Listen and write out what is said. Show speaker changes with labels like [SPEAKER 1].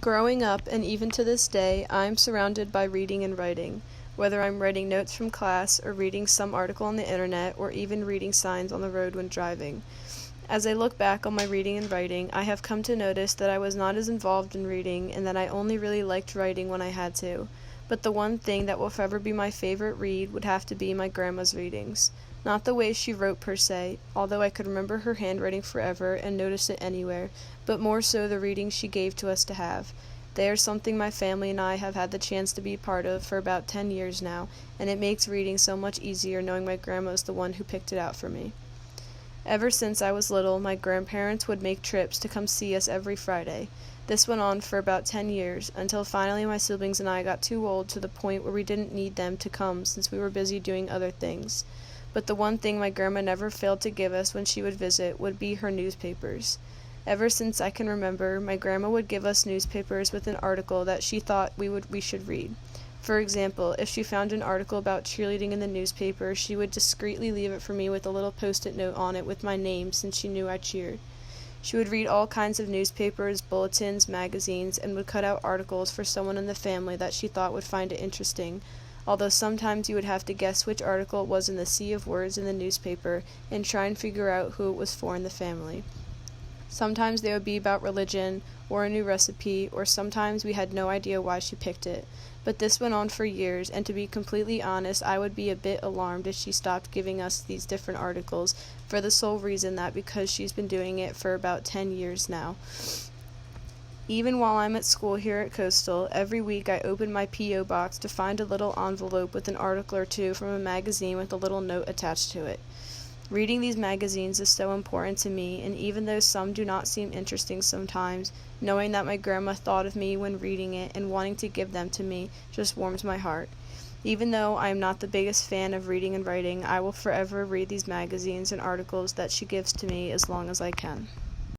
[SPEAKER 1] Growing up, and even to this day, I am surrounded by reading and writing, whether I'm writing notes from class or reading some article on the internet or even reading signs on the road when driving. As I look back on my reading and writing, I have come to notice that I was not as involved in reading and that I only really liked writing when I had to. But the one thing that will forever be my favorite read would have to be my grandma's readings. Not the way she wrote per se, although I could remember her handwriting forever and notice it anywhere, but more so the readings she gave to us to have. They are something my family and I have had the chance to be part of for about 10 years now, and it makes reading so much easier knowing my grandma is the one who picked it out for me. Ever since I was little, my grandparents would make trips to come see us every Friday. This went on for about 10 years, until finally my siblings and I got too old to the point where we didn't need them to come since we were busy doing other things. But the one thing my grandma never failed to give us when she would visit would be her newspapers. Ever since I can remember, my grandma would give us newspapers with an article that she thought we should read. For example, if she found an article about cheerleading in the newspaper, she would discreetly leave it for me with a little post-it note on it with my name since she knew I cheered. She would read all kinds of newspapers, bulletins, magazines, and would cut out articles for someone in the family that she thought would find it interesting, although sometimes you would have to guess which article it was in the sea of words in the newspaper and try and figure out who it was for in the family. Sometimes they would be about religion, or a new recipe, or sometimes we had no idea why she picked it. But this went on for years, and to be completely honest, I would be a bit alarmed if she stopped giving us these different articles, for the sole reason that because she's been doing it for about 10 years now. Even while I'm at school here at Coastal, every week I open my P.O. box to find a little envelope with an article or two from a magazine with a little note attached to it. Reading these magazines is so important to me, and even though some do not seem interesting sometimes, knowing that my grandma thought of me when reading it and wanting to give them to me just warms my heart. Even though I am not the biggest fan of reading and writing, I will forever read these magazines and articles that she gives to me as long as I can.